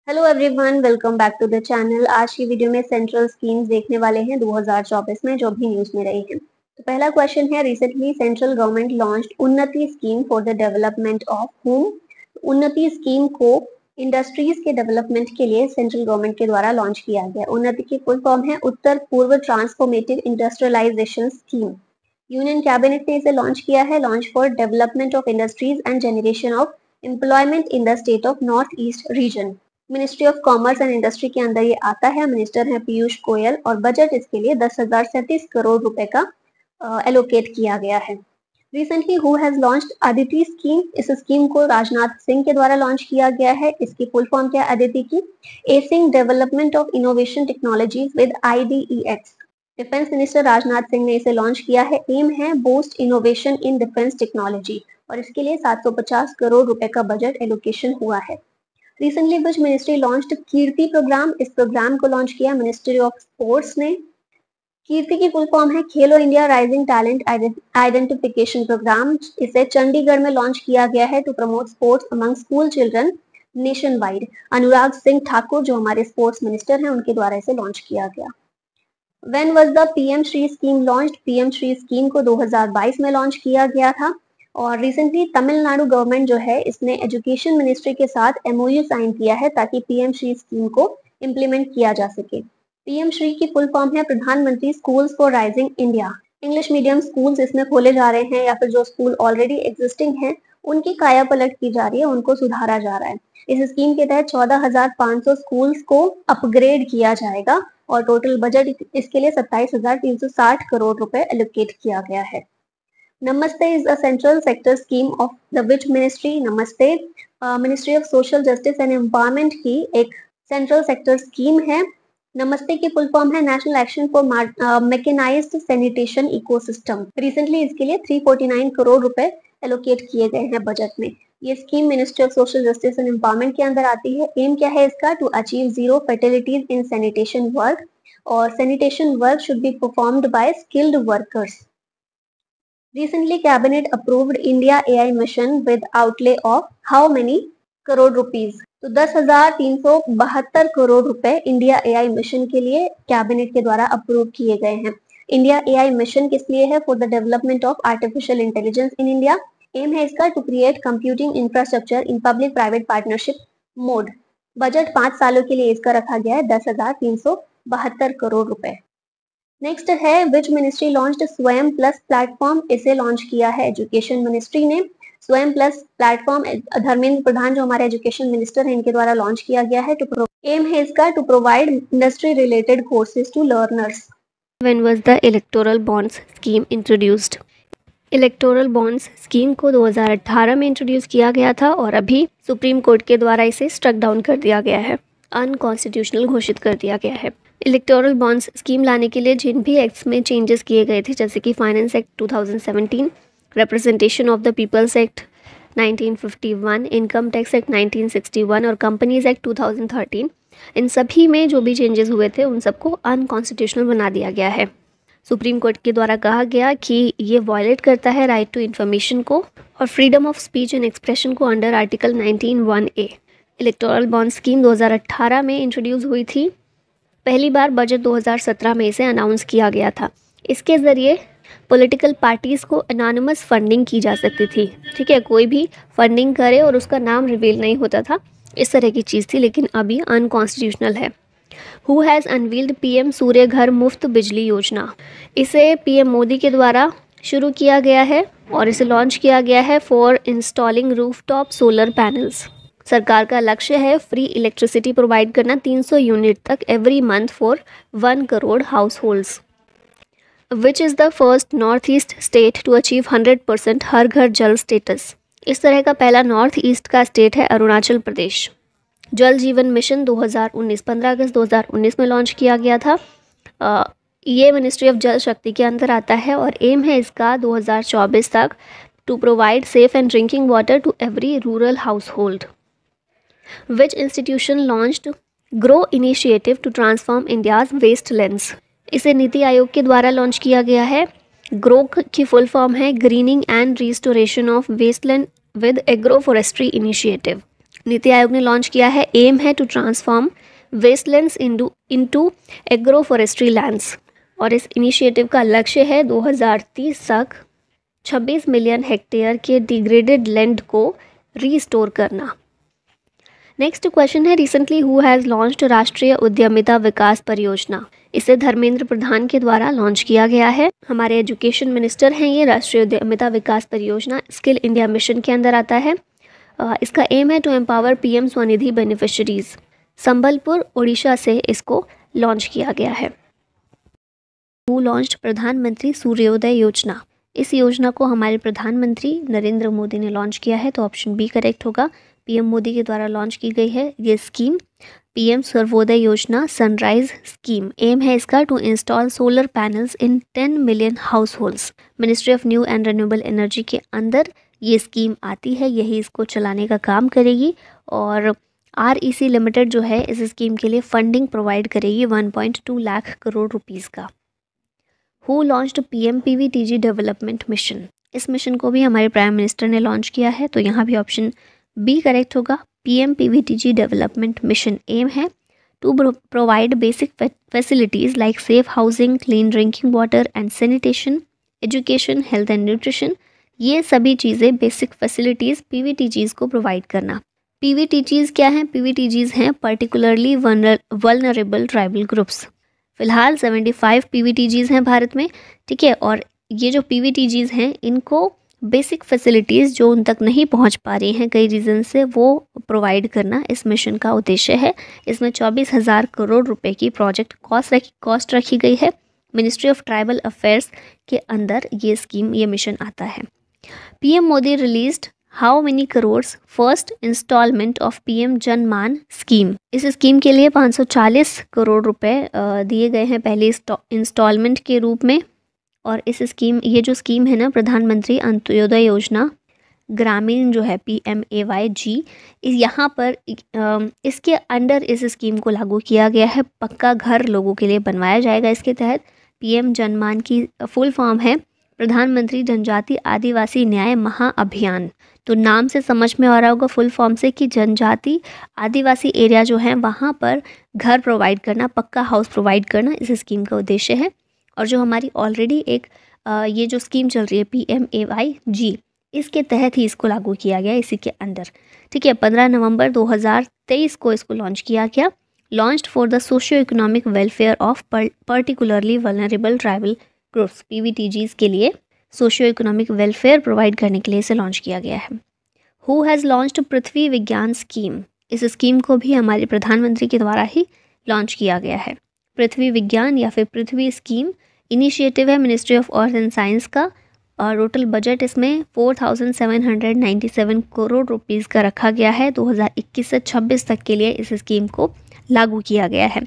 Hello everyone, welcome back to the channel. आज की video में सेंट्रल स्कीम्स देखने वाले हैं 2024 में जो भी न्यूज में रही हैं। तो पहला क्वेश्चन है, रिसेंटली सेंट्रल गवर्नमेंट लॉन्च्ड उन्नति scheme for the development of home. उन्नति स्कीम को इंडस्ट्रीज के डेवलपमेंट के लिए सेंट्रल गवर्नमेंट के द्वारा लॉन्च किया गया। उन्नति की फुल फॉर्म है उत्तर पूर्व transformative industrialisation scheme. Union cabinet ने इसे लॉन्च किया है, launch for development of industries and generation of employment in the state of north east region. Ministry of commerce and industry के अंदर ये आता है। मिनिस्टर है पीयूष गोयल और बजट इसके लिए 10,037 करोड़ रुपए का एलोकेट किया गया है। Recently who has launched Aditi scheme. इस स्कीम को राजनाथ सिंह के द्वारा लॉन्च किया गया है। इसकी फुल फॉर्म क्या है अदिति की? Acing development of innovation technologies with IDEX। Defence minister Rajnath Singh ने इसे लॉन्च किया है। एम है boost innovation in defence technology और इसके लिए 750 करोड़ रुपए का बजट एलोकेशन हुआ है। Recently which ministry launched Kirti programme. इस प्रोग्राम को लॉन्च किया मिनिस्ट्री ऑफ स्पोर्ट्स ने। कीर्ति की फुल फॉर्म है Khelo India rising talent identification programme. इसे चंडीगढ़ में लॉन्च किया गया है to promote sports among school children nationwide. Anurag Singh Thakur जो हमारे स्पोर्ट्स मिनिस्टर हैं उनके द्वारा इसे लॉन्च किया गया। When was the PM Shri scheme launched? PM Shri scheme को 2022 में लॉन्च किया गया था और रिसेंटली तमिलनाडु गवर्नमेंट जो है इसने एजुकेशन मिनिस्ट्री के साथ MOU साइन किया है ताकि PM श्री स्कीम को इम्प्लीमेंट किया जा सके। PM श्री की फुल फॉर्म है प्रधानमंत्री schools for rising India. English medium schools इसमें खोले जा रहे हैं या फिर जो स्कूल ऑलरेडी एग्जिस्टिंग हैं उनकी काया पलट की जा रही है, उनको सुधारा जा रहा है। इस स्कीम के तहत 14,500 स्कूल्स को अपग्रेड किया जाएगा और टोटल बजट इसके लिए 27,360 करोड़ रुपए एलोकेट किया गया है। Namaste is a central sector scheme of the which ministry? Namaste ministry of social justice and empowerment की एक सेंट्रल सेक्टर स्कीम है। नमस्ते की फुल फॉर्म है national action for mechanised sanitation ecosystem. Recently इसके लिए 349 करोड़ रुपए एलोकेट किए गए हैं बजट में। ये scheme ministry of social justice and empowerment के अंदर आती है। एम क्या है इसका? To achieve zero fatalities in sanitation work और sanitation work should be performed by skilled workers. Recently cabinet approved India AI mission with outlay of how many crore rupees? तो 10,372 करोड़ रुपए इंडिया AI मिशन के लिए cabinet के द्वारा approve किए गए हैं। इंडिया AI मिशन किस लिए है? For the development of artificial intelligence in India. Aim है इसका to create computing infrastructure in public private partnership mode. Budget 5 सालों के लिए इसका रखा गया है 10,372 करोड़ रुपए। नेक्स्ट है विच मिनिस्ट्री लॉन्च्ड स्वयं प्लस प्लेटफॉर्म। इसे लॉन्च किया है एजुकेशन मिनिस्ट्री ने। स्वयं प्लस प्लेटफॉर्म धर्मेंद्र प्रधान जो हमारे एजुकेशन मिनिस्टर हैं इनके द्वारा लॉन्च किया गया है। एम है इसका to provide industry related courses to learners. When was the electoral bonds scheme introduced? Electoral bonds scheme को 2018 में इंट्रोड्यूस किया गया था और अभी सुप्रीम कोर्ट के द्वारा इसे स्ट्रक डाउन कर दिया गया है, अनकॉन्स्टिट्यूशनल घोषित कर दिया गया है। इलेक्टोरल बॉन्ड्स स्कीम लाने के लिए जिन भी एक्ट्स में चेंजेस किए गए थे जैसे कि finance act 2017, representation of the people's act 1951, income tax act 1961 और कंपनीज एक्ट 2013, इन सभी में जो भी चेंजेस हुए थे उन सबको अनकॉन्स्टिट्यूशनल बना दिया गया है। सुप्रीम कोर्ट के द्वारा कहा गया कि ये वायलेट करता है राइट टू इन्फॉर्मेशन को और freedom of speech and expression को under article 19(1)(a। Electoral bond scheme 2018 में इंट्रोड्यूस हुई थी। पहली बार बजट 2017 में इसे अनाउंस किया गया था। इसके ज़रिए पॉलिटिकल पार्टीज़ को एनोनिमस फंडिंग की जा सकती थी। ठीक है, कोई भी फंडिंग करे और उसका नाम रिवील नहीं होता था, इस तरह की चीज़ थी, लेकिन अभी अनकॉन्स्टिट्यूशनल है। हु हैज़ अनवील्ड PM सूर्य घर मुफ्त बिजली योजना। इसे PM मोदी के द्वारा शुरू किया गया है और इसे लॉन्च किया गया है for installing rooftop solar panels. सरकार का लक्ष्य है फ्री इलेक्ट्रिसिटी प्रोवाइड करना 300 यूनिट तक every month for 1 crore households. Which is the first north east state to achieve 100% Har Ghar Jal status. इस तरह का पहला नॉर्थ ईस्ट का स्टेट है अरुणाचल प्रदेश। जल जीवन मिशन 2019 15 अगस्त 2019 में लॉन्च किया गया था। ये मिनिस्ट्री ऑफ जल शक्ति के अंदर आता है और एम है इसका 2024 तक to provide safe and drinking water to every rural household. Which institution launched grow initiative to transform India's wastelands. इसे नीति आयोग के द्वारा लॉन्च किया गया है। ग्रो की फुल फॉर्म है greening and restoration of wasteland with agro forestry initiative. NITI Aayog ने लॉन्च किया है। एम है to transform wastelands into agro forestry lands, और इस इनिशिएटिव का लक्ष्य है 2030 तक 26 मिलियन हेक्टेयर के डिग्रेडेड लैंड को रीस्टोर करना। नेक्स्ट क्वेश्चन है, recently who has launched Rashtriya Udyamita विकास परियोजना। इसे धर्मेंद्र प्रधान के द्वारा लॉन्च किया गया है। हमारे एजुकेशन मिनिस्टर हैं ये। राष्ट्रीय उद्यमिता विकास परियोजना स्किल इंडिया मिशन के अंदर आता है। इसका एम है to empower PM Svanidhi beneficiaries. Sambalpur Orissa से इसको लॉन्च किया गया है। हु लॉन्च्ड प्रधानमंत्री सूर्योदय योजना। इस योजना को हमारे प्रधानमंत्री नरेंद्र मोदी ने लॉन्च किया है, तो ऑप्शन बी करेक्ट होगा। पीएम मोदी के द्वारा लॉन्च की गई है ये स्कीम पीएम सर्वोदय योजना सनराइज स्कीम। एम है इसका to install solar panels in 10 million households. Ministry of new and renewable energy के अंदर ये स्कीम आती है, यही इसको चलाने का काम करेगी। और REC लिमिटेड जो है इस स्कीम के लिए फंडिंग प्रोवाइड करेगी 1.2 लाख करोड़ रुपीज़ का। Who launched PMPVTG development mission. इस मिशन को भी हमारे प्राइम मिनिस्टर ने लॉन्च किया है, तो यहाँ भी ऑप्शन बी करेक्ट होगा। PMPVTG डेवलपमेंट मिशन एम है to provide basic facilities like safe housing, clean drinking water and sanitation, education, health and nutrition. ये सभी चीज़ें बेसिक फैसिलिटीज़ PVTGs को प्रोवाइड करना। PVTGs क्या हैं? PVTGs हैं पर्टिकुलरली वल्नरेबल ट्राइबल ग्रुप्स। फिलहाल 75 PVTGs हैं भारत में, ठीक है। और ये जो PVTGs हैं इनको बेसिक फैसिलिटीज़ जो उन तक नहीं पहुंच पा रही हैं कई रीज़न से, वो प्रोवाइड करना इस मिशन का उद्देश्य है। इसमें 24,000 करोड़ रुपए की प्रोजेक्ट कॉस्ट रखी गई है। मिनिस्ट्री ऑफ ट्राइबल अफेयर्स के अंदर ये स्कीम, ये मिशन आता है। PM Modi released how many crores first instalment of PM Janman scheme. इस स्कीम के लिए 540 करोड़ रुपए दिए गए हैं पहले इंस्टॉलमेंट के रूप में। और इस स्कीम, ये जो स्कीम है ना, प्रधानमंत्री अंत्योदय योजना ग्रामीण जो है PMAYG, यहाँ पर इसके अंडर इस स्कीम को लागू किया गया है। पक्का घर लोगों के लिए बनवाया जाएगा इसके तहत। PM जनमान की फुल फॉर्म है प्रधानमंत्री जनजाति आदिवासी न्याय महाअभियान। तो नाम से समझ में आ रहा होगा फुल फॉर्म से कि जनजाति आदिवासी एरिया जो है वहाँ पर घर प्रोवाइड करना, पक्का हाउस प्रोवाइड करना इस स्कीम का उद्देश्य है। और जो हमारी ऑलरेडी एक ये जो स्कीम चल रही है PMAYG, इसके तहत ही इसको लागू किया गया इसी के अंदर, ठीक है। 15 नवंबर 2023 को इसको लॉन्च किया गया। Launched for the socio economic welfare of particularly vulnerable tribal groups. PVTGs के लिए सोशियो इकोनॉमिक वेलफेयर प्रोवाइड करने के लिए इसे लॉन्च किया गया है। हु हैज़ लॉन्च्ड पृथ्वी विज्ञान स्कीम। इस स्कीम को भी हमारे प्रधानमंत्री के द्वारा ही लॉन्च किया गया है। पृथ्वी विज्ञान या फिर पृथ्वी स्कीम इनिशिएटिव है ministry of earth and science का। और टोटल बजट इसमें 4,797 करोड़ रुपीज़ का रखा गया है। 2021 से 26 तक के लिए इस स्कीम को लागू किया गया है।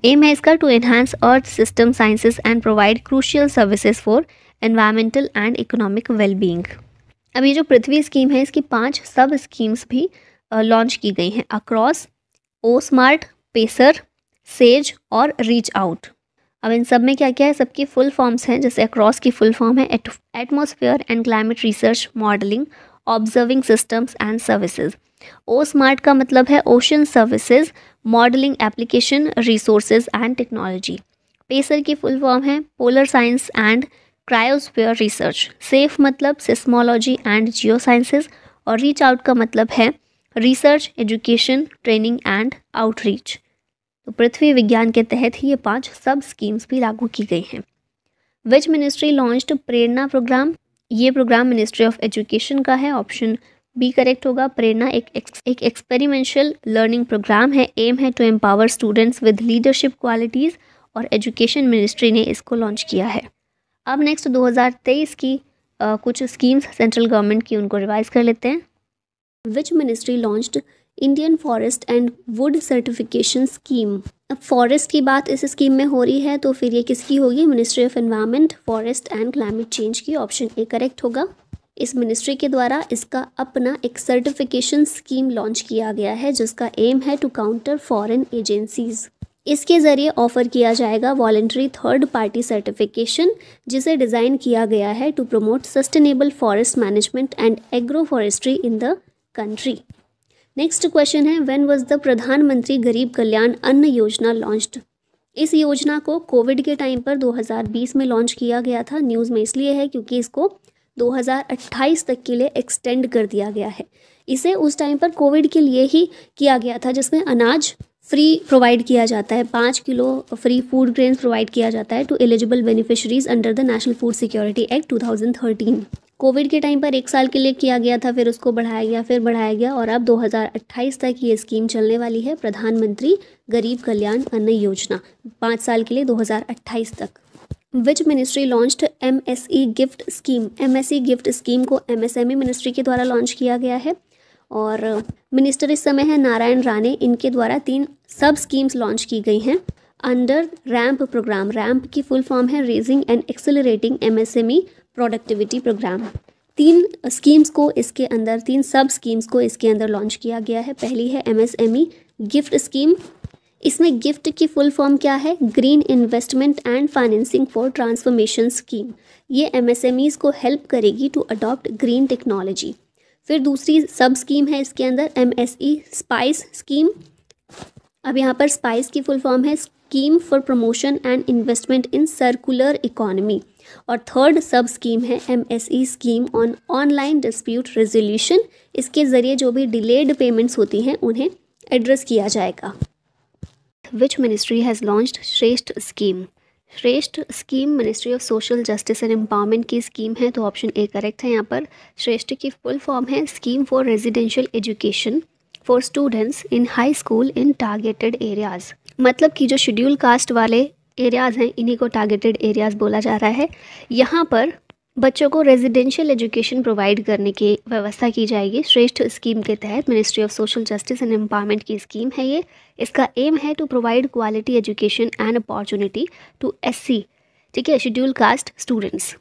एम है इसका to enhance earth system sciences and provide crucial services for environmental and economic wellbeing. अब ये जो पृथ्वी स्कीम है इसकी 5 सब स्कीम्स भी लॉन्च की गई हैं अक्रॉस, ओ स्मार्ट, पेसर, सेज और रीच आउट। अब इन सब में क्या क्या है, सबकी फुल फॉर्म्स हैं। जैसे अक्रॉस की फुल फॉर्म है atmosphere and climate research modelling observing systems and services. O smart का मतलब है ocean services modelling application resources and technology. Pacer की फुल फॉर्म है polar science and cryosphere research. Safe मतलब सिस्मोलॉजी एंड जियो साइंसेज। और reach out का मतलब है research, education, training and outreach. तो पृथ्वी विज्ञान के तहत ही ये 5 सब स्कीम्स भी लागू की गई हैं। Which ministry launched Prerana programme. ये प्रोग्राम मिनिस्ट्री ऑफ एजुकेशन का है। ऑप्शन बी करेक्ट होगा। प्रेरणा एक एक्सपेरिमेंशियल लर्निंग प्रोग्राम है। एम है to empower students with leadership qualities और एजुकेशन मिनिस्ट्री ने इसको लॉन्च किया है। अब नेक्स्ट 2023 की कुछ स्कीम्स सेंट्रल गवर्नमेंट की, उनको रिवाइज कर लेते हैं। Which ministry launched Indian forest and would certification scheme. अब फॉरेस्ट की बात इस स्कीम में हो रही है, तो फिर ये किसकी होगी? Ministry of environment, forest and climate change की। ऑप्शन ए करेक्ट होगा। इस मिनिस्ट्री के द्वारा इसका अपना एक सर्टिफिकेशन स्कीम लॉन्च किया गया है जिसका एम है टू काउंटर फॉरेन एजेंसीज। इसके ज़रिए ऑफर किया जाएगा वॉलंटरी थर्ड पार्टी सर्टिफिकेशन, जिसे डिज़ाइन किया गया है to promote sustainable forest management and agro forestry in the country. Next question है, when was the Pradhanmantri Garib कल्याण अन्न योजना लॉन्च्ड? इस योजना को कोविड के टाइम पर 2020 में लॉन्च किया गया था। न्यूज़ में इसलिए है क्योंकि इसको 2028 तक के लिए एक्सटेंड कर दिया गया है। इसे उस टाइम पर कोविड के लिए ही किया गया था, जिसमें अनाज फ्री प्रोवाइड किया जाता है, 5 kilo free food grains provide किया जाता है to eligible beneficiaries under the national food security act 2013। Covid के टाइम पर 1 साल के लिए किया गया था, फिर उसको बढ़ाया गया, फिर बढ़ाया गया और अब 2028 तक ये स्कीम चलने वाली है, प्रधानमंत्री गरीब कल्याण अन्न योजना, 5 साल के लिए 2028 तक। विच ministry launched MSE gift scheme? MSE gift scheme को MSME मिनिस्ट्री के द्वारा लॉन्च किया गया है और मिनिस्टर इस समय है नारायण राणे। इनके द्वारा 3 सब स्कीम्स लॉन्च की गई हैं अंडर रैम्प प्रोग्राम। रैम्प की फुल फॉर्म है raising and accelerating MSME productivity programme. 3 schemes को इसके अंदर, 3 सब स्कीम्स को इसके अंदर लॉन्च किया गया है। पहली है MSME गिफ्ट स्कीम। इसमें गिफ्ट की फुल फॉर्म क्या है? Green investment and financing for transformation scheme. ये MSMEs को हेल्प करेगी टू अडॉप्ट ग्रीन टेक्नोलॉजी। फिर दूसरी सब स्कीम है इसके अंदर MSE स्पाइस स्कीम। अब यहाँ पर स्पाइस की फुल फॉर्म है scheme for promotion and investment in circular economy. और थर्ड सब स्कीम है MSE scheme on online dispute resolution. इसके ज़रिए जो भी डिलेड पेमेंट्स होती हैं उन्हें एड्रेस किया जाएगा। विच मिनिस्ट्री हैज़ लॉन्च्ड श्रेष्ठ स्कीम? श्रेष्ठ scheme ministry of social justice and empowerment की स्कीम है, तो ऑप्शन ए करेक्ट है। यहाँ पर श्रेष्ठ की फुल फॉर्म है scheme for residential education for students in high school in targeted areas. मतलब कि जो शेड्यूल कास्ट वाले एरियाज़ हैं इन्हीं को टारगेटेड एरियाज़ बोला जा रहा है। यहाँ पर बच्चों को रेजिडेंशियल एजुकेशन प्रोवाइड करने की व्यवस्था की जाएगी श्रेष्ठ स्कीम के तहत। Ministry of social justice and empowerment की स्कीम है ये। इसका एम है to provide quality education and opportunity to SC, ठीक है, शेड्यूल कास्ट स्टूडेंट्स।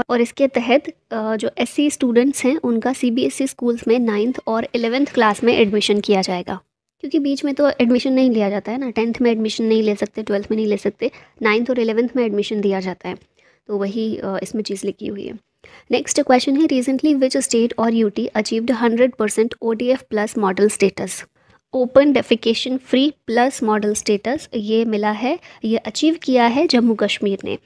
और इसके तहत जो SC स्टूडेंट्स हैं उनका CBSE स्कूल्स में 9th और 11th क्लास में एडमिशन किया जाएगा, क्योंकि बीच में तो एडमिशन नहीं लिया जाता है ना, 10th में एडमिशन नहीं ले सकते, 12th में नहीं ले सकते, 9th और 11th में एडमिशन दिया जाता है। तो वही इसमें चीज़ लिखी हुई है। नेक्स्ट क्वेश्चन है, रिसेंटली विच स्टेट और UT achieved 100% ODF plus model status? Open defecation free plus model status ये मिला है, ये अचीव किया है जम्मू कश्मीर ने,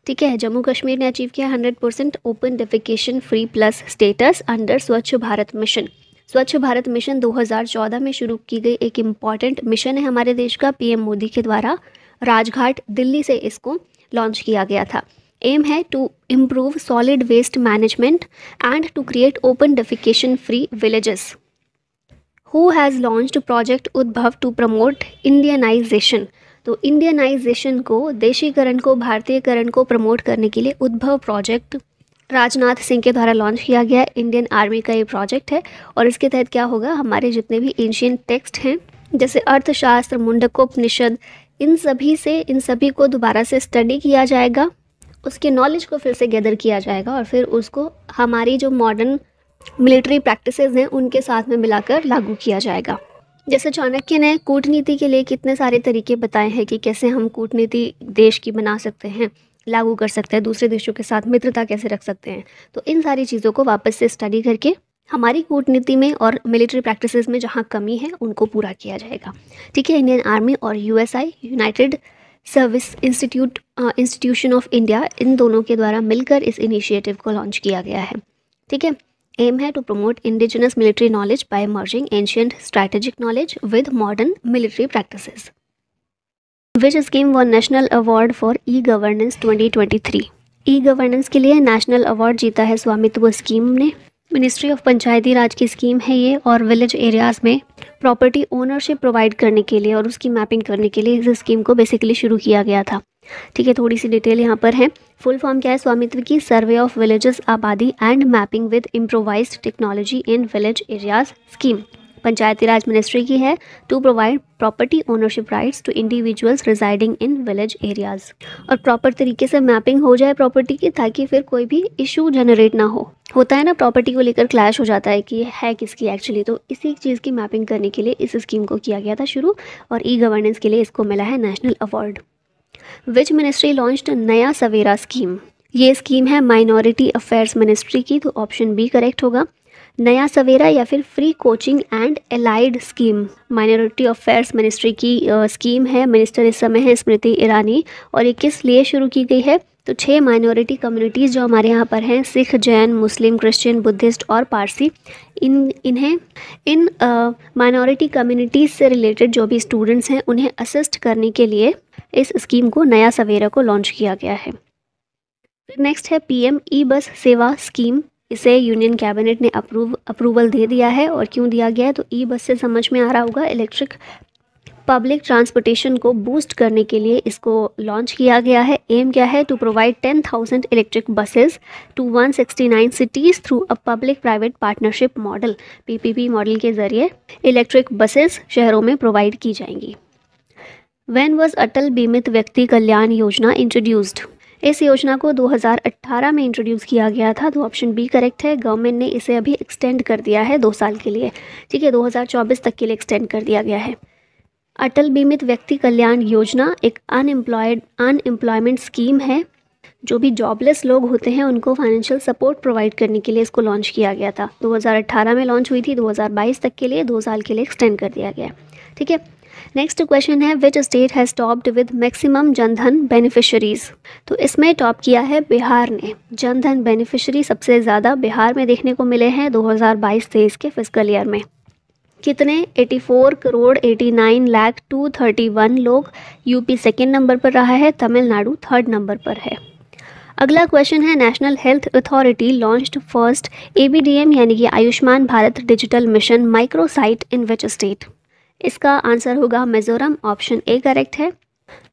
ठीक है। जम्मू कश्मीर ने अचीव किया 100% open defecation free plus status under स्वच्छ भारत मिशन। स्वच्छ भारत मिशन 2014 में शुरू की गई एक इम्पॉर्टेंट मिशन है हमारे देश का, PM मोदी के द्वारा राजघाट दिल्ली से इसको लॉन्च किया गया था। एम है to improve solid waste management and to create open defecation free villages. Who has launched project Udbhav to promote Indianisation? तो इंडियनाइजेशन को, देशीकरण को, भारतीयकरण को प्रमोट करने के लिए उद्भव प्रोजेक्ट राजनाथ सिंह के द्वारा लॉन्च किया गया है। इंडियन आर्मी का ये प्रोजेक्ट है और इसके तहत क्या होगा, हमारे जितने भी एंशिएंट टेक्स्ट हैं जैसे अर्थशास्त्र, मुंडकोपनिषद, इन सभी को दोबारा से स्टडी किया जाएगा, उसके नॉलेज को फिर से गैदर किया जाएगा और फिर उसको हमारी जो मॉडर्न मिलिट्री प्रैक्टिसेस हैं उनके साथ में मिलाकर लागू किया जाएगा। जैसे चाणक्य ने कूटनीति के लिए कितने सारे तरीके बताए हैं कि कैसे हम कूटनीति देश की बना सकते हैं, लागू कर सकते हैं, दूसरे देशों के साथ मित्रता कैसे रख सकते हैं। तो इन सारी चीज़ों को वापस से स्टडी करके हमारी कूटनीति में और मिलिट्री प्रैक्टिसेस में जहाँ कमी है उनको पूरा किया जाएगा, ठीक है। इंडियन आर्मी और USI united service institution of India, इन दोनों के द्वारा मिलकर इस इनिशिएटिव को लॉन्च किया गया है, ठीक है। एम है to promote indigenous military knowledge by merging ancient strategic knowledge with modern military practices. Which scheme won national award for e-governance 2023? E-governance के लिए नेशनल अवार्ड जीता है स्वामित्व स्कीम ने। मिनिस्ट्री ऑफ पंचायती राज की स्कीम है ये और विलेज एरियाज़ में प्रॉपर्टी ओनरशिप प्रोवाइड करने के लिए और उसकी मैपिंग करने के लिए इस स्कीम को बेसिकली शुरू किया गया था, ठीक है। थोड़ी सी डिटेल यहाँ पर है। फुल फॉर्म क्या है स्वामित्व की? Survey of villages abadi and mapping with improvised technology in village areas scheme. Panchayati Raj ministry की है to provide property ownership rights to individuals residing in village areas. और प्रॉपर तरीके से मैपिंग हो जाए प्रॉपर्टी की ताकि फिर कोई भी इशू जनरेट ना हो। होता है ना, प्रॉपर्टी को लेकर क्लैश हो जाता है कि है किसकी एक्चुअली, तो इसी चीज़ की मैपिंग करने के लिए इस स्कीम को किया गया था शुरू और E-गवर्नेंस के लिए इसको मिला है नेशनल अवार्ड। विच मिनिस्ट्री लॉन्च्ड नया सवेरा स्कीम? ये स्कीम है माइनॉरिटी अफेयर्स मिनिस्ट्री की, तो ऑप्शन बी करेक्ट होगा। नया सवेरा या फिर free coaching and allied scheme minority affairs ministry की स्कीम है। मिनिस्टर इस समय है स्मृति ईरानी। और ये किस लिए शुरू की गई है? तो 6 माइनॉरिटी कम्युनिटीज़ जो हमारे यहाँ पर हैं, सिख, जैन, मुस्लिम, क्रिश्चियन, बुद्धिस्ट और पारसी, इन माइनॉरिटी कम्युनिटीज़ से रिलेटेड जो भी स्टूडेंट्स हैं उन्हें असिस्ट करने के लिए इस स्कीम को, नया सवेरा को लॉन्च किया गया है। नेक्स्ट है पीएम ई बस सेवा स्कीम। इसे यूनियन कैबिनेट ने अप्रूवल दे दिया है। और क्यों दिया गया है? तो ई बस से समझ में आ रहा होगा, इलेक्ट्रिक पब्लिक ट्रांसपोर्टेशन को बूस्ट करने के लिए इसको लॉन्च किया गया है। एम क्या है? To provide 10,000 electric buses to 169 cities through a public private partnership model. PPP model के ज़रिए इलेक्ट्रिक बसेस शहरों में प्रोवाइड की जाएंगी। व्हेन वाज अटल बीमित व्यक्ति कल्याण योजना इंट्रोड्यूस्ड? इस योजना को 2018 में इंट्रोड्यूस किया गया था। तो ऑप्शन बी करेक्ट है। गवर्नमेंट ने इसे अभी एक्सटेंड कर दिया है 2 साल के लिए। ठीक है, 2024 तक के लिए एक्सटेंड कर दिया गया है। अटल बीमित व्यक्ति कल्याण योजना एक अनएम्प्लॉयमेंट स्कीम है। जो भी जॉबलेस लोग होते हैं उनको फाइनेंशियल सपोर्ट प्रोवाइड करने के लिए इसको लॉन्च किया गया था। 2018 में लॉन्च हुई थी, 2022 तक के लिए 2 साल के लिए एक्सटेंड कर दिया गया। ठीक है, नेक्स्ट क्वेश्चन है which state has topped with maximum Jan Dhan beneficiaries? तो इसमें टॉप किया है बिहार ने। जनधन बेनिफिशरी सबसे ज़्यादा बिहार में देखने को मिले हैं 2022-23 के फिजिकल ईयर में। कितने? 84 करोड़ 89 लाख 231 लोग। यूपी सेकेंड नंबर पर रहा है, तमिलनाडु थर्ड नंबर पर है। अगला क्वेश्चन है national health authority launched first ABDM यानी कि Ayushman Bharat digital mission micro site in which state? इसका आंसर होगा मिजोरम। ऑप्शन ए करेक्ट है।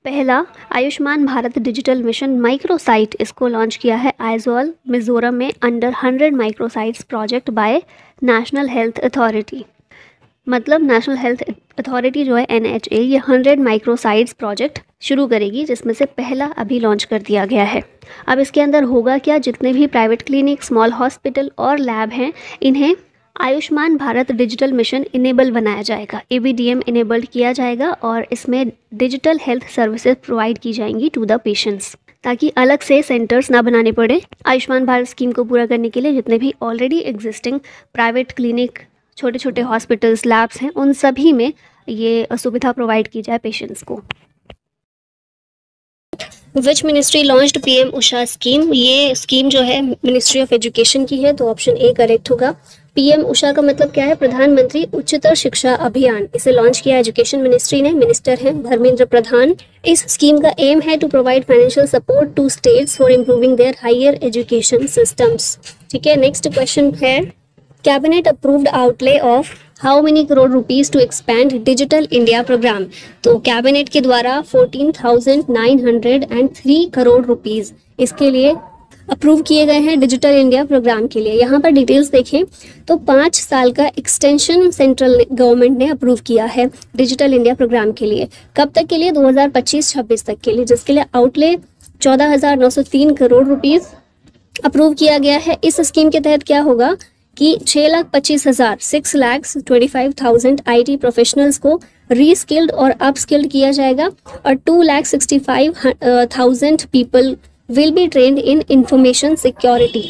पहला Ayushman Bharat digital mission micro site इसको लॉन्च किया है आइजोल मिजोरम में under 100 micro sites project by national health authority. मतलब नेशनल हेल्थ अथॉरिटी जो है NHA, ये 100 माइक्रो साइट्स प्रोजेक्ट शुरू करेगी, जिसमें से पहला अभी लॉन्च कर दिया गया है। अब इसके अंदर होगा क्या? जितने भी प्राइवेट क्लिनिक, स्मॉल हॉस्पिटल और लैब हैं, इन्हें Ayushman Bharat digital mission enable बनाया जाएगा, ABDM इनेबल्ड किया जाएगा। और इसमें डिजिटल हेल्थ सर्विसेज प्रोवाइड की जाएंगी टू द पेशेंट्स, ताकि अलग से सेंटर्स ना बनाने पड़े। आयुष्मान भारत स्कीम को पूरा करने के लिए जितने भी ऑलरेडी एग्जिस्टिंग प्राइवेट क्लिनिक, छोटे छोटे हॉस्पिटल्स, लैब्स हैं, उन सभी में ये सुविधा प्रोवाइड की जाए पेशेंट्स को। विच ministry launched PM Usha scheme? ये स्कीम जो है मिनिस्ट्री ऑफ एजुकेशन की है, तो ऑप्शन ए करेक्ट होगा। PM उषा का मतलब क्या है? प्रधानमंत्री उच्चतर शिक्षा अभियान। इसे लॉन्च किया एजुकेशन मिनिस्ट्री ने। मिनिस्टर हैं धर्मेंद्र प्रधान। इस स्कीम का एम है to provide financial support to states for improving their higher education systems. ठीक है, नेक्स्ट क्वेश्चन है cabinet approved outlay of how many crore rupees to expand digital India programme? तो cabinet के द्वारा 14,903 करोड़ रुपीज इसके लिए अप्रूव किए गए हैं डिजिटल इंडिया प्रोग्राम के लिए। यहाँ पर डिटेल्स देखें तो 5 साल का एक्सटेंशन सेंट्रल गवर्नमेंट ने अप्रूव किया है डिजिटल इंडिया प्रोग्राम के लिए। कब तक के लिए? 2025-26 तक के लिए, जिसके लिए आउटले 14,903 करोड़ रुपीज अप्रूव किया गया है। इस स्कीम के तहत क्या होगा कि 6,25,000 IT प्रोफेशनल्स को रीस्किल्ड और अपस्किल्ड किया जाएगा और 2,65,000 people will be trend in information security.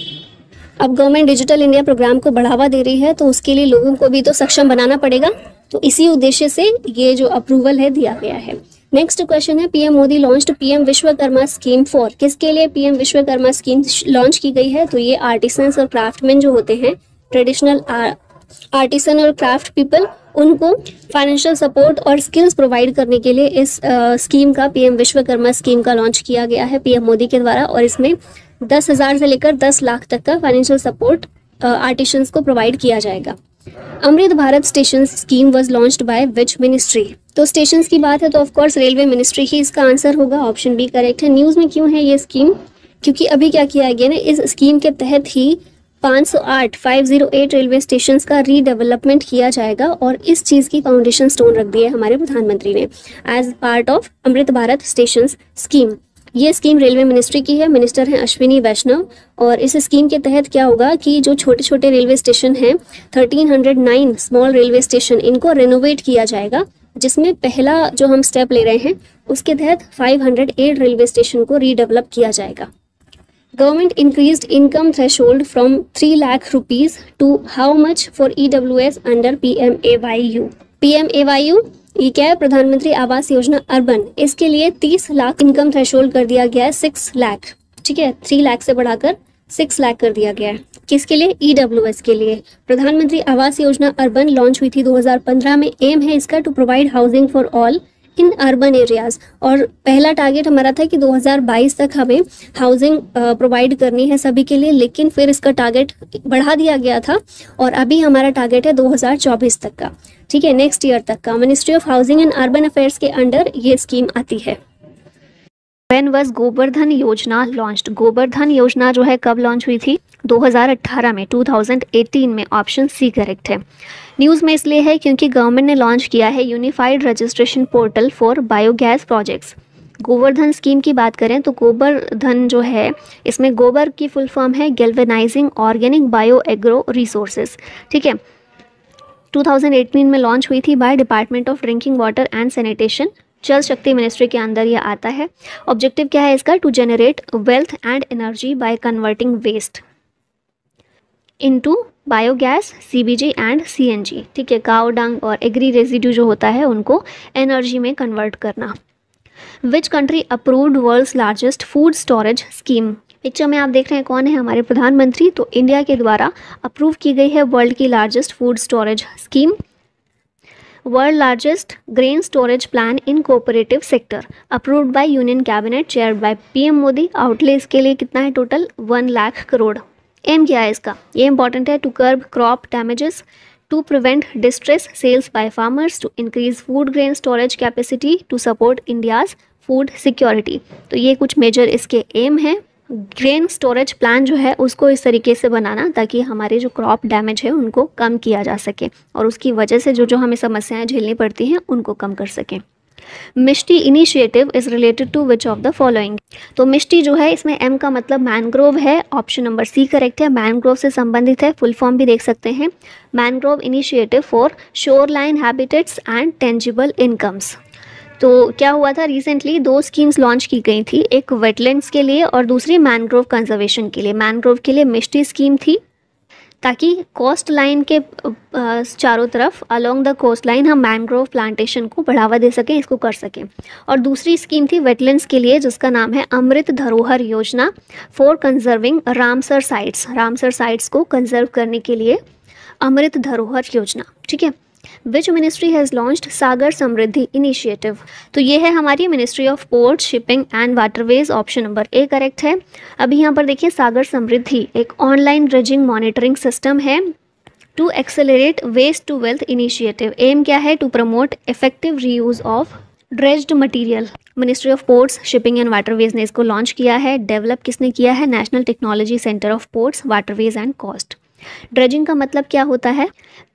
अब गवर्नमेंट डिजिटल इंडिया प्रोग्राम को बढ़ावा दे रही है, तो उसके लिए लोगों को भी तो सक्षम बनाना पड़ेगा। तो इसी उद्देश्य से ये जो अप्रूवल है दिया गया है। नेक्स्ट क्वेश्चन है PM Modi launched PM Vishwakarma scheme for? किसके लिए PM विश्वकर्मा स्कीम लॉन्च की गई है? तो ये आर्टिसंस और क्राफ्टमैन जो होते हैं, ट्रेडिशनल आर्टिसन और क्राफ्ट पीपल, उनको फाइनेंशियल सपोर्ट और स्किल्स प्रोवाइड करने के लिए इस स्कीम का, PM विश्वकर्मा स्कीम का लॉन्च किया गया है PM मोदी के द्वारा। और इसमें 10,000 से लेकर 10 लाख तक का फाइनेंशियल सपोर्ट आर्टिशंस को प्रोवाइड किया जाएगा। Amrit Bharat station scheme was launched by which ministry? तो स्टेशंस की बात है तो ऑफकोर्स रेलवे मिनिस्ट्री ही इसका आंसर होगा। ऑप्शन बी करेक्ट है। न्यूज़ में क्यों है ये स्कीम? क्योंकि अभी क्या किया गया ना, इस स्कीम के तहत ही 508 रेलवे स्टेशंस का रीडेवलपमेंट किया जाएगा और इस चीज़ की फाउंडेशन स्टोन रख दी है हमारे प्रधानमंत्री ने as part of Amrit Bharat stations scheme. ये स्कीम रेलवे मिनिस्ट्री की है। मिनिस्टर हैं अश्विनी वैष्णव। और इस स्कीम के तहत क्या होगा कि जो छोटे छोटे रेलवे स्टेशन हैं, 1309 स्मॉल रेलवे स्टेशन, इनको रेनोवेट किया जाएगा, जिसमें पहला जो हम स्टेप ले रहे हैं उसके तहत 508 रेलवे स्टेशन को रीडेवलप किया जाएगा। Government increased income threshold from 3 lakh rupees to how much for EWS under PMAYU? PMAYU ये क्या है? प्रधानमंत्री आवास योजना अर्बन। इसके लिए 30 लाख इनकम थ्रेशोल्ड कर दिया गया है 6 लाख। ठीक है, 3 लाख से बढ़ाकर 6 लाख कर दिया गया है। किसके लिए? EWS के लिए। प्रधानमंत्री आवास योजना अर्बन लॉन्च हुई थी 2015 में। एम है इसका to provide housing for all in urban areas, और पहला टारगेट हमारा था कि 2022 तक हमें हाउसिंग प्रोवाइड करनी है सभी के लिए, लेकिन फिर इसका टारगेट बढ़ा दिया गया था और अभी हमारा टारगेट है 2024 तक का। ठीक है, नेक्स्ट ईयर तक का। Ministry of housing and urban affairs के अंडर ये स्कीम आती है। When was गोबर्धन योजना लॉन्च्ड? गोबर्धन योजना जो है कब लॉन्च हुई थी? 2018 में, 2018 में। ऑप्शन सी करेक्ट है। न्यूज़ में इसलिए है क्योंकि गवर्नमेंट ने लॉन्च किया है unified registration portal for biogas projects. Gobardhan scheme की बात करें तो गोबर्धन जो है इसमें गोबर की फुल फॉर्म है galvanising organic bio agro resources. ठीक है, 2018 में लॉन्च हुई थी by department of drinking water and sanitation, जल शक्ति मिनिस्ट्री के अंदर ये आता है। ऑब्जेक्टिव क्या है इसका? To generate wealth and energy by converting waste into biogas, CBG and CNG। ठीक है, काव डंग और एग्री रेजिड्यू जो होता है उनको एनर्जी में कन्वर्ट करना। Which country approved world's largest food storage scheme? Picture में आप देख रहे हैं कौन है? हमारे प्रधानमंत्री। तो इंडिया के द्वारा अप्रूव की गई है वर्ल्ड की largest food storage scheme. World largest grain storage plan in cooperative sector approved by union cabinet chaired by PM Modi. Outlay इसके लिए कितना है टोटल? 1 लाख करोड़। एम क्या है इसका? ये इंपॉर्टेंट है। To curb crop damages, to prevent distress sales by farmers, to increase food grain storage capacity, to support India's food security. तो ये कुछ मेजर इसके एम है। ग्रेन स्टोरेज प्लान जो है उसको इस तरीके से बनाना ताकि हमारे जो क्रॉप डैमेज है उनको कम किया जा सके और उसकी वजह से जो हमें समस्याएं झेलनी पड़ती हैं उनको कम कर सकें। Mishti initiative is related to which of the following? तो मिष्टी जो है इसमें एम का मतलब मैनग्रोव है। ऑप्शन नंबर सी करेक्ट है। मैनग्रोव से संबंधित है, फुल फॉर्म भी देख सकते हैं, mangrove initiative for shoreline habitats and tangible incomes. तो क्या हुआ था? रिसेंटली 2 स्कीम्स लॉन्च की गई थी, एक वेटलैंड्स के लिए और दूसरी मैनग्रोव कंजर्वेशन के लिए। मैनग्रोव के लिए मिष्टी स्कीम थी ताकि कोस्ट लाइन के चारों तरफ अलोंग द कोस्ट लाइन हम मैनग्रोव प्लांटेशन को बढ़ावा दे सकें, इसको कर सकें। और दूसरी स्कीम थी वेटलैंड्स के लिए जिसका नाम है Amrit Dharohar Yojana for conserving Ramsar sites. Ramsar sites को कंजर्व करने के लिए अमृत धरोहर योजना। ठीक है, which ministry has launched Sagar Samriddhi initiative? तो ये है हमारी ministry of port, shipping and waterways. Option number A correct है। अभी यहाँ पर देखिए सागर समृद्धि एक ऑनलाइन ड्रेजिंग मॉनिटरिंग सिस्टम है to accelerate waste to wealth initiative. Aim क्या है? To promote effective reuse of dredged material. Ministry of ports, shipping and waterways ने इसको लॉन्च किया है। डेवलप किसने किया है? National technology centre of ports, waterways and coast. Dredging का मतलब क्या होता है?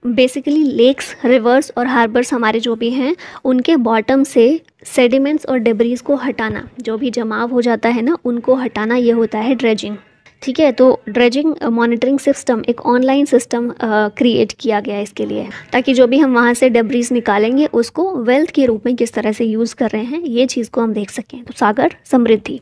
बेसिकली लेक्स, रिवर्स और हार्बर्स हमारे जो भी हैं उनके बॉटम से सेडिमेंट्स और डेब्रीज को हटाना, जो भी जमाव हो जाता है ना उनको हटाना, ये होता है ड्रेजिंग। ठीक है, तो ड्रेजिंग मॉनिटरिंग सिस्टम एक ऑनलाइन सिस्टम क्रिएट किया गया है इसके लिए ताकि जो भी हम वहाँ से डेब्रीज निकालेंगे उसको वेल्थ के रूप में किस तरह से यूज़ कर रहे हैं ये चीज़ को हम देख सकें। तो सागर समृद्धि।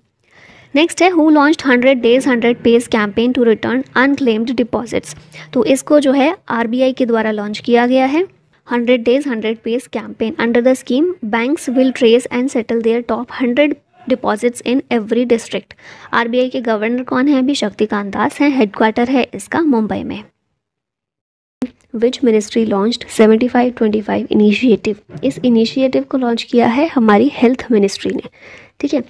नेक्स्ट है who launched 100 days 100 pays campaign to return unclaimed deposits. तो इसको जो है RBI के द्वारा लॉन्च किया गया है। 100 days 100 pays campaign under the scheme banks will trace and settle there top 100 deposits in every district. RBI के गवर्नर कौन है? अभी शक्तिकांत दास हैं। हेडक्वार्टर है इसका मुंबई में। विच मिनिस्ट्री लॉन्च्ड 75-25 इनिशिएटिव? इस इनिशिएटिव को लॉन्च किया है हमारी हेल्थ मिनिस्ट्री ने। ठीक है,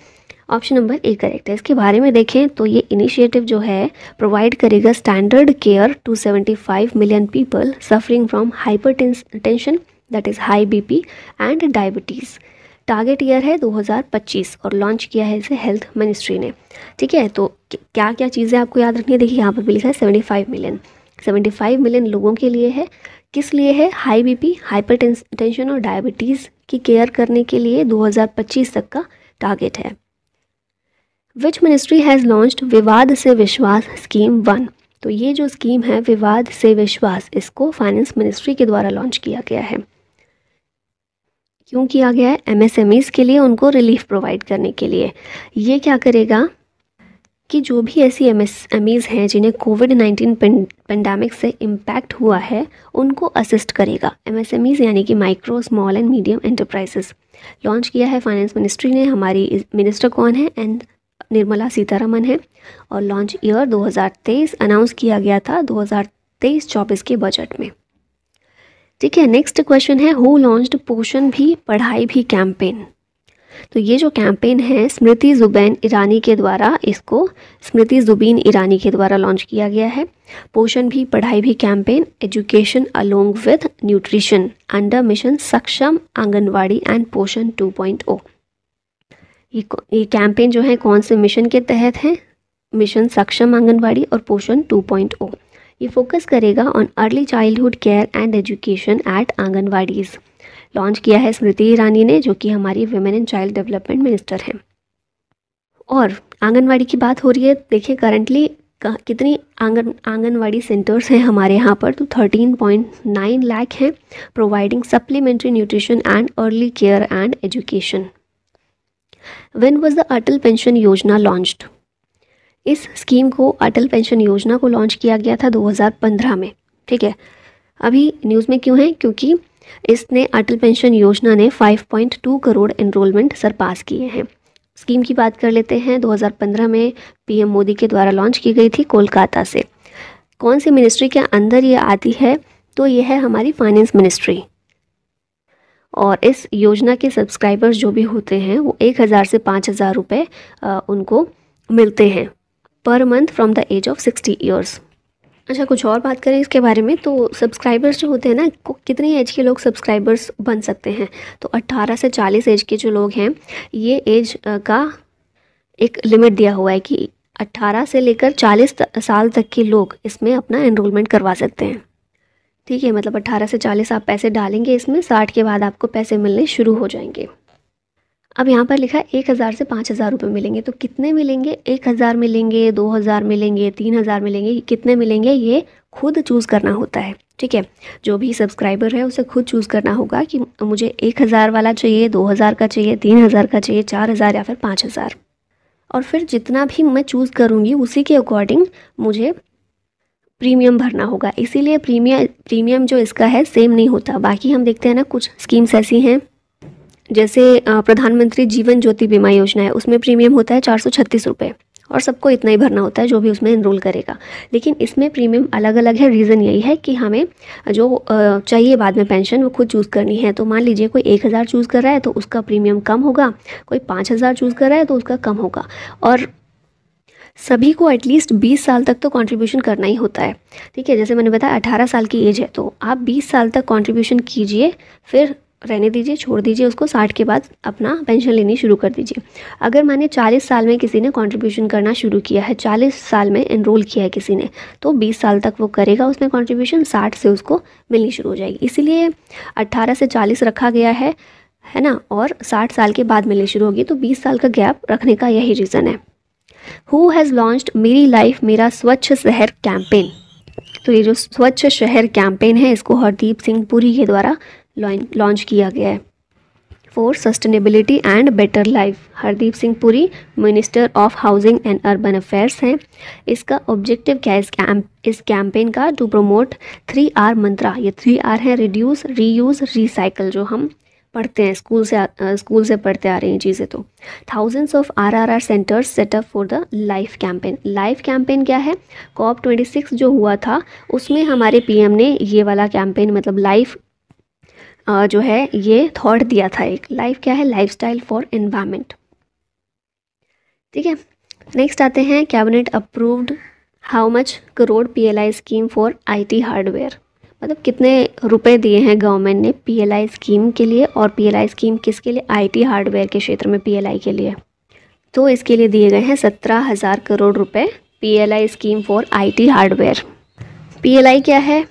ऑप्शन नंबर ए करेक्ट है। इसके बारे में देखें तो ये इनिशिएटिव जो है प्रोवाइड करेगा standard care to 75 million people suffering from hypertension that is high BP and diabetes. Target year है 2025 और लॉन्च किया है इसे हेल्थ मिनिस्ट्री ने। ठीक है, तो क्या क्या चीज़ें आपको याद रखनी है? देखिए यहाँ पर भी लिखा है 75 मिलियन लोगों के लिए है। किस लिए है? हाई BP, हाइपरटेंशन और डायबिटीज़ की केयर करने के लिए 2025 तक का टारगेट है। विच मिनिस्ट्री हैज़ लॉन्च्ड विवाद से विश्वास स्कीम 1? तो ये जो स्कीम है विवाद से विश्वास, इसको फाइनेंस मिनिस्ट्री के द्वारा लॉन्च किया गया है। क्यों किया गया है? MSMEs के लिए उनको रिलीफ प्रोवाइड करने के लिए। ये क्या करेगा? कि जो भी ऐसी MSMEs हैं जिन्हें कोविड-19 पेंडेमिक से इम्पैक्ट हुआ है उनको असिस्ट करेगा। MSMEs यानी कि micro small and medium enterprises launch किया है फाइनेंस मिनिस्ट्री ने। हमारी मिनिस्टर कौन है? एंड निर्मला सीतारमन है। और लॉन्च ईयर 2023 अनाउंस किया गया था 2023-24 के बजट में। ठीक है, नेक्स्ट क्वेश्चन है हु लॉन्च्ड पोषण भी पढ़ाई भी कैंपेन। तो ये जो कैंपेन है स्मृति ज़ुबैन ईरानी के द्वारा, इसको स्मृति ज़ुबीन ईरानी के द्वारा लॉन्च किया गया है। पोषण भी पढ़ाई भी campaign, education along with nutrition under mission सक्षम आंगनवाड़ी एंड पोषण 2.0। ये कैंपेन जो है कौन से मिशन के तहत है? मिशन सक्षम आंगनवाड़ी और पोषण 2.0। ये फोकस करेगा on early childhood care and education at anganwadis. Launch किया है स्मृति ईरानी ने, जो कि हमारी women and child development minister हैं। और आंगनवाड़ी की बात हो रही है, देखिए करंटली कितनी आंगनवाड़ी सेंटर्स हैं हमारे यहाँ पर, तो 13.9 लाख हैं, providing supplementary nutrition and early care and education. When was the Atal pension योजना लॉन्च्ड? इस स्कीम को, अटल पेंशन योजना को लॉन्च किया गया था 2015 में। ठीक है, अभी न्यूज़ में क्यों है? क्योंकि इसने अटल पेंशन योजना ने 5.2 करोड़ एनरोलमेंट सरपास किए हैं। स्कीम की बात कर लेते हैं। 2015 में PM मोदी के द्वारा लॉन्च की गई थी कोलकाता से। कौन सी मिनिस्ट्री के अंदर ये आती है? तो ये है हमारी फाइनेंस मिनिस्ट्री। और इस योजना के सब्सक्राइबर्स जो भी होते हैं वो 1000 से 5000 रुपये उनको मिलते हैं पर month from the age of 60 years. अच्छा, कुछ और बात करें इसके बारे में, तो सब्सक्राइबर्स जो होते हैं ना, कितनी एज के लोग सब्सक्राइबर्स बन सकते हैं? तो 18 से 40 एज के जो लोग हैं, ये एज का एक लिमिट दिया हुआ है कि 18 से लेकर 40 साल तक के लोग इसमें अपना एनरोलमेंट करवा सकते हैं। ठीक है, मतलब 18 से 40 आप पैसे डालेंगे इसमें, 60 के बाद आपको पैसे मिलने शुरू हो जाएंगे। अब यहाँ पर लिखा है 1000 से 5000 रुपये मिलेंगे। तो कितने मिलेंगे? 1000 मिलेंगे, 2000 मिलेंगे, 3000 मिलेंगे, कितने मिलेंगे ये खुद चूज़ करना होता है। ठीक है, जो भी सब्सक्राइबर है उसे खुद चूज़ करना होगा कि मुझे 1000 वाला चाहिए, 2000 का चाहिए, 3000 का चाहिए, 4000 या फिर 5000। और फिर जितना भी मैं चूज़ करूँगी उसी के अकॉर्डिंग मुझे प्रीमियम भरना होगा। इसीलिए प्रीमियम जो इसका है सेम नहीं होता। बाकी हम देखते हैं ना, कुछ स्कीम्स ऐसी हैं जैसे प्रधानमंत्री जीवन ज्योति बीमा योजना है, उसमें प्रीमियम होता है 436 रुपये और सबको इतना ही भरना होता है जो भी उसमें एनरोल करेगा। लेकिन इसमें प्रीमियम अलग अलग है। रीज़न यही है कि हमें जो चाहिए बाद में पेंशन वो खुद चूज़ करनी है। तो मान लीजिए कोई 1000 चूज़ कर रहा है तो उसका प्रीमियम कम होगा, कोई 5000 चूज़ कर रहा है तो उसका कम होगा। और सभी को एटलीस्ट 20 साल तक तो कंट्रीब्यूशन करना ही होता है। ठीक है, जैसे मैंने बताया 18 साल की एज है तो आप 20 साल तक कंट्रीब्यूशन कीजिए, फिर रहने दीजिए, छोड़ दीजिए उसको, 60 के बाद अपना पेंशन लेनी शुरू कर दीजिए। अगर माने 40 साल में किसी ने कंट्रीब्यूशन करना शुरू किया है, 40 साल में एनरोल किया है किसी ने, तो 20 साल तक वो करेगा उसमें कंट्रीब्यूशन, 60 से उसको मिलनी शुरू हो जाएगी। इसीलिए 18 से 40 रखा गया है ना, और 60 साल के बाद मिलनी शुरू होगी। तो 20 साल का गैप रखने का यही रीज़न है। हु हैज़ लॉन्च्ड मेरी लाइफ मेरा स्वच्छ शहर कैंपेन? तो ये जो स्वच्छ शहर कैंपेन है इसको हरदीप सिंह पुरी के द्वारा लॉन्च किया गया है। For sustainability and better life, Hardeep Singh Puri minister of housing and urban affairs हैं। इसका ऑब्जेक्टिव क्या है इस कैंपेन का? टू प्रमोट 3R मंत्रा। ये 3R है, रिड्यूस, रीयूज़, रिसाइकल, जो हम पढ़ते हैं स्कूल से पढ़ते आ रही हैं चीज़ें। तो thousands of RRR centres setup for the life campaign. Life campaign क्या है? COP26 जो हुआ था उसमें हमारे PM ने ये वाला कैंपेन, मतलब लाइफ जो है ये थॉट दिया था। एक लाइफ क्या है? Lifestyle for environment. ठीक है, नेक्स्ट आते हैं cabinet approved how much crore PLI scheme for IT hardware. मतलब कितने रुपए दिए हैं गवर्नमेंट ने PLI स्कीम के लिए, और PLI स्कीम किसके लिए? IT हार्डवेयर के क्षेत्र में PLI के लिए। तो इसके लिए दिए गए हैं 17,000 करोड़ रुपए PLI scheme for IT hardware. PLI क्या है?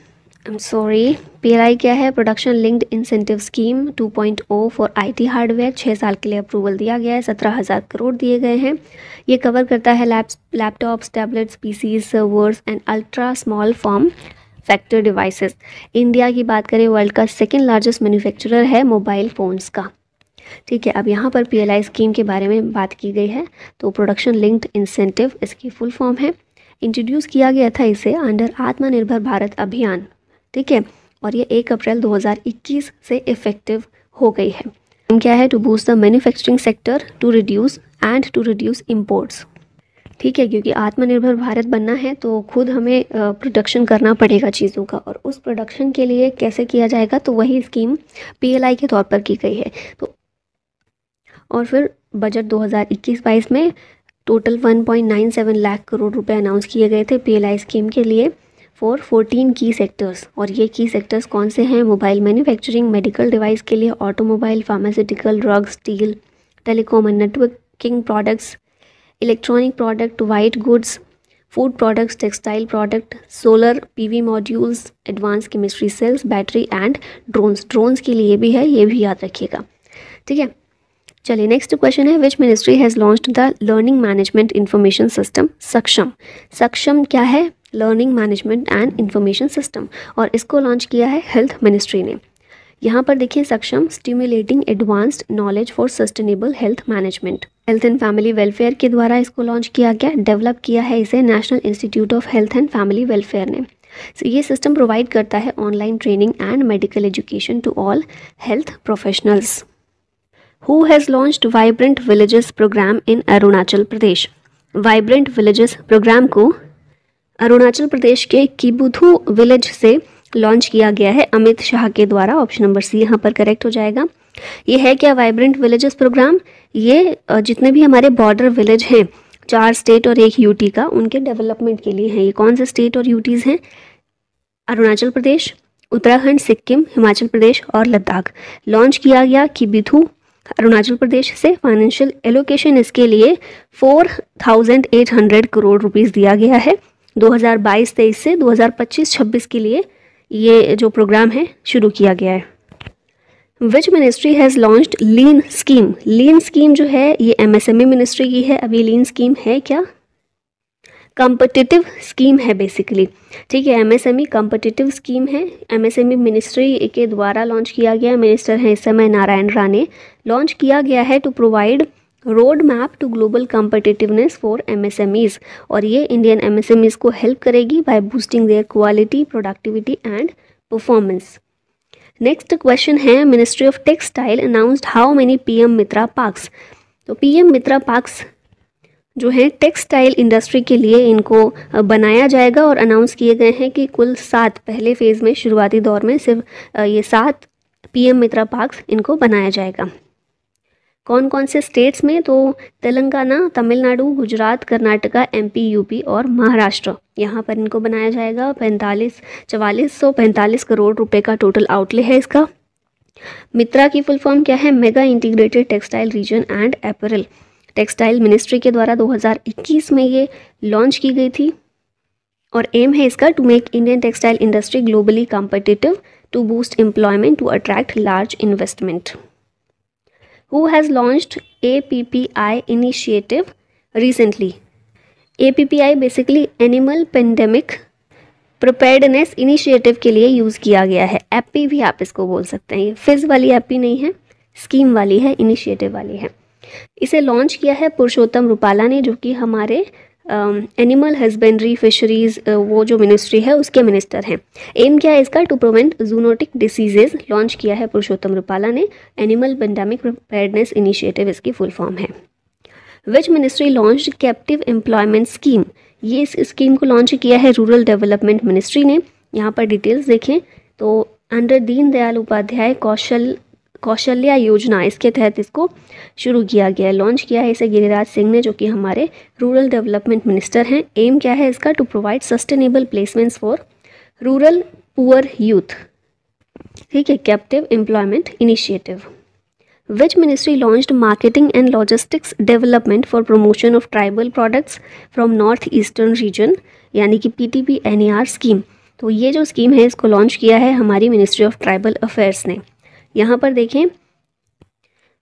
PLI क्या है? Production linked incentive scheme 2.0 for IT hardware. 6 साल के लिए अप्रूवल दिया गया है, 17,000 करोड़ दिए गए हैं। ये कवर करता है laptops, tablets, PCs, servers and ultra small form factor devices. India की बात करें, वर्ल्ड का सेकेंड लार्जेस्ट मैन्युफैक्चरर है मोबाइल फ़ोन्स का। ठीक है, अब यहाँ पर PLI स्कीम के बारे में बात की गई है। तो प्रोडक्शन लिंक्ड इंसेंटिव इसकी फुल फॉर्म है। इंट्रोड्यूस किया गया था इसे अंडर आत्मनिर्भर भारत अभियान, ठीक है, और ये 1 अप्रैल 2021 से इफेक्टिव हो गई है। क्या है? To boost the manufacturing sector to reduce imports, ठीक है, क्योंकि आत्मनिर्भर भारत बनना है तो खुद हमें प्रोडक्शन करना पड़ेगा चीज़ों का, और उस प्रोडक्शन के लिए कैसे किया जाएगा, तो वही स्कीम PLI के तौर पर की गई है। तो और फिर बजट 2021-22 में टोटल 1.97 लाख करोड़ रुपए अनाउंस किए गए थे PLI स्कीम के लिए फॉर 14 की सेक्टर्स। और ये की सेक्टर्स कौन से हैं? मोबाइल मैन्युफैक्चरिंग, मेडिकल डिवाइस के लिए automobile, pharmaceutical, drugs, steel, telecom and networking products, electronic product, white goods, food products, textile product, solar PV modules, advance chemistry cells, battery and drones के लिए भी है, ये भी याद रखिएगा, ठीक है। चलिए नेक्स्ट क्वेश्चन है, which ministry has launched the learning management information system सक्षम। सक्षम क्या है? Learning management and information system, और इसको लॉन्च किया है हेल्थ मिनिस्ट्री ने। यहाँ पर देखिए, सक्षम stimulating advanced knowledge for sustainable health management, health and family welfare के द्वारा इसको लॉन्च किया गया। डेवलप किया है इसे national institute of health and family welfare ने। ये सिस्टम प्रोवाइड करता है online training and medical education to all health professionals. Who has launched Vibrant Villages programme in Arunachal Pradesh? Vibrant villages programme को अरुणाचल प्रदेश के किबुथु विलेज से लॉन्च किया गया है अमित शाह के द्वारा। ऑप्शन नंबर सी यहाँ पर करेक्ट हो जाएगा। ये है क्या वाइब्रेंट विलेजेस प्रोग्राम? ये जितने भी हमारे बॉर्डर विलेज हैं, 4 स्टेट और 1 यूटी का, उनके डेवलपमेंट के लिए है। ये कौन से स्टेट और यूटीज़ हैं? अरुणाचल प्रदेश, उत्तराखंड, सिक्किम, हिमाचल प्रदेश और लद्दाख। लॉन्च किया गया किबुथु अरुणाचल प्रदेश से। फाइनेंशियल एलोकेशन इसके लिए 4,800 करोड़ रुपीस दिया गया है 2022-23 से 2025-26 के लिए ये जो प्रोग्राम है शुरू किया गया है। Which ministry has launched lean scheme? Lean scheme जो है ये MSME मिनिस्ट्री की है। अभी लीन स्कीम है क्या? कॉम्पिटिटिव स्कीम है बेसिकली, ठीक है। MSME कॉम्पिटिटिव स्कीम है, MSME मिनिस्ट्री के द्वारा लॉन्च किया गया। मिनिस्टर हैं इस समय नारायण राणे। लॉन्च किया गया है to provide road map to global competitiveness for MSMEs, और ये इंडियन MSMEs को हेल्प करेगी by boosting their quality, productivity and performance. Next question है, ministry of textile announced how many PM Mitra parks? तो PM मित्रा पार्क्स जो है textile industry के लिए इनको बनाया जाएगा, और अनाउंस किए गए हैं कि कुल 7, पहले फेज़ में शुरुआती दौर में सिर्फ ये 7 PM मित्रा पार्क्स इनको बनाया जाएगा। कौन कौन से स्टेट्स में? तो तेलंगाना, तमिलनाडु, गुजरात, कर्नाटका, MP, UP और महाराष्ट्र, यहाँ पर इनको बनाया जाएगा। 4445 करोड़ रुपए का टोटल आउटले है इसका। मित्रा की फुल फॉर्म क्या है? Mega integrated textile reason and apparel. Textile ministry के द्वारा 2021 में ये लॉन्च की गई थी, और एम है इसका to make Indian textile industry globally competitive, to boost employment, to attract large investment. Who has launched APPI initiative recently? APPI basically animal pandemic preparedness initiative के लिए यूज़ किया गया है। एपी भी आप इसको बोल सकते हैं। ये फिज वाली एपी नहीं है, स्कीम वाली है, इनिशिएटिव वाली है। इसे लॉन्च किया है पुरुषोत्तम रूपाला ने, जो कि हमारे एनिमल हस्बेंड्री, फिशरीज वो जो मिनिस्ट्री है उसके मिनिस्टर हैं। एम क्या है इसका? To prevent zoonotic diseases. Launch किया है पुरुषोत्तम रूपाला ने। एनिमल पेंडेमिक प्रिपेयर्डनेस इनिशिएटिव इसकी फुल फॉर्म है। Which ministry launched captive employment scheme? ये इस स्कीम को लॉन्च किया है रूरल डेवलपमेंट मिनिस्ट्री ने। यहाँ पर डिटेल्स देखें तो अंडर दीनदयाल उपाध्याय कौशल्या योजना, इसके तहत इसको शुरू किया गया है। लॉन्च किया है इसे गिरिराज सिंह ने, जो कि हमारे रूरल डेवलपमेंट मिनिस्टर हैं। एम क्या है इसका? To provide sustainable placements for rural poor youth, ठीक है। Captive employment initiative. Which ministry launched marketing and logistics development for promotion of tribal products from north eastern region, यानी कि PTP-NER scheme? तो ये जो स्कीम है इसको लॉन्च किया है हमारी मिनिस्ट्री ऑफ ट्राइबल अफेयर्स ने। यहाँ पर देखें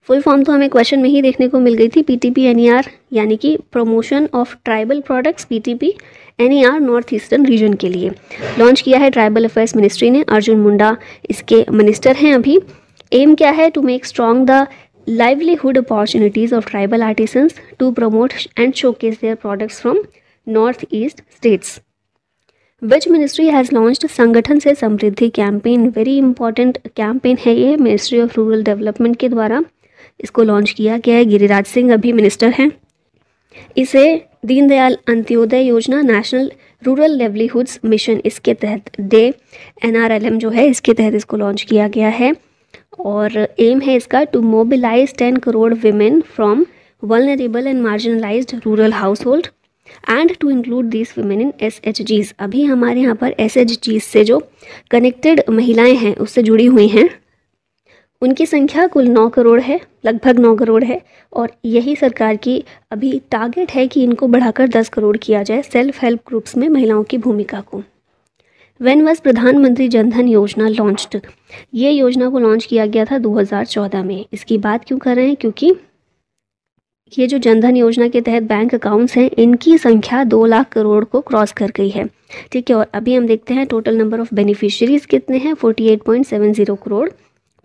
फुल फॉर्म तो हमें क्वेश्चन में ही देखने को मिल गई थी। PTP-NER यानी कि promotion of tribal products, PTP-NER north eastern reason के लिए लॉन्च किया है ट्राइबल अफेयर्स मिनिस्ट्री ने। अर्जुन मुंडा इसके मिनिस्टर हैं अभी। एम क्या है? To make strong the livelihood opportunities of tribal artisans to promote and showcase their products from northeast states. Which ministry has launched संगठन से समृद्धि कैंपेन? वेरी इंपॉर्टेंट कैंपेन है ये, मिनिस्ट्री ऑफ रूरल डेवलपमेंट के द्वारा इसको launch किया गया है। गिरिराज सिंह अभी मिनिस्टर हैं। इसे दीनदयाल अंत्योदय योजना, नेशनल रूरल लाइवलीहुड्स मिशन, इसके तहत डे NRLM जो है इसके तहत इसको लॉन्च किया गया है। और एम है इसका to mobilise 10 crore women from vulnerable and marginalised rural household and to include this women in SHGs। अभी हमारे यहाँ पर SHGs से जो कनेक्टेड महिलाएं हैं उससे जुड़ी हुई हैं, उनकी संख्या कुल 9 करोड़ है, लगभग 9 करोड़ है। और यही सरकार की अभी टारगेट है कि इनको बढ़ाकर 10 करोड़ किया जाए सेल्फ हेल्प ग्रुप्स में महिलाओं की भूमिका को। व्हेन वाज प्रधानमंत्री जनधन योजना लॉन्च्ड? ये योजना को लॉन्च किया गया था 2014 में। इसकी बात क्यों कर रहे हैं? क्योंकि ये जो जनधन योजना के तहत बैंक अकाउंट्स हैं इनकी संख्या 2 लाख करोड़ को क्रॉस कर गई है। ठीक है, और अभी हम देखते हैं टोटल नंबर ऑफ बेनिफिशियरीज कितने हैं, 48.70 करोड़।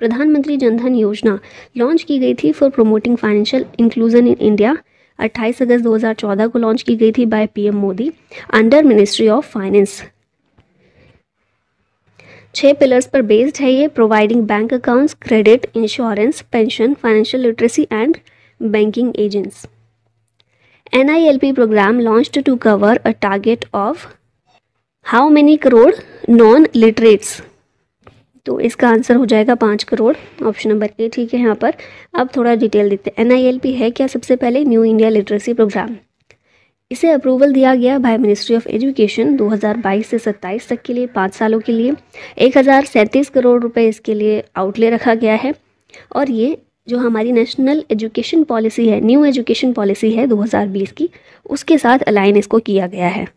प्रधानमंत्री जनधन योजना लॉन्च की गई थी for promoting financial inclusion in India. 28 अगस्त 2014 को लॉन्च की गई थी by PM Modi under ministry of finance. 6 pillars पर बेस्ड है ये, providing bank accounts, credit, insurance, pension, financial literacy and banking agents. NILP programme launched to cover a target of how many crore non literates? तो इसका answer हो जाएगा 5 crore, option number ए ठीक है यहाँ पर। अब थोड़ा डिटेल देखते हैं। NILP है क्या? सबसे पहले न्यू इंडिया लिटरेसी प्रोग्राम। इसे अप्रूवल दिया गया बाय मिनिस्ट्री ऑफ एजुकेशन 2022 से 27 तक के लिए, 5 सालों के लिए। 1037 करोड़ रुपए इसके लिए आउटले रखा गया है। और ये जो हमारी नेशनल एजुकेशन पॉलिसी है, न्यू एजुकेशन पॉलिसी है 2020 की, उसके साथ अलाइन इसको किया गया है।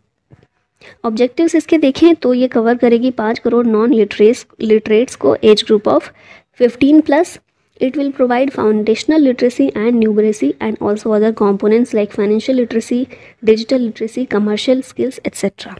ऑब्जेक्टिव्स इसके देखें तो ये कवर करेगी 5 करोड़ नॉन लिटरेट्स को, age group of 15+। It will provide foundational literacy and numeracy and also other components like financial literacy, digital literacy, commercial skills, etc.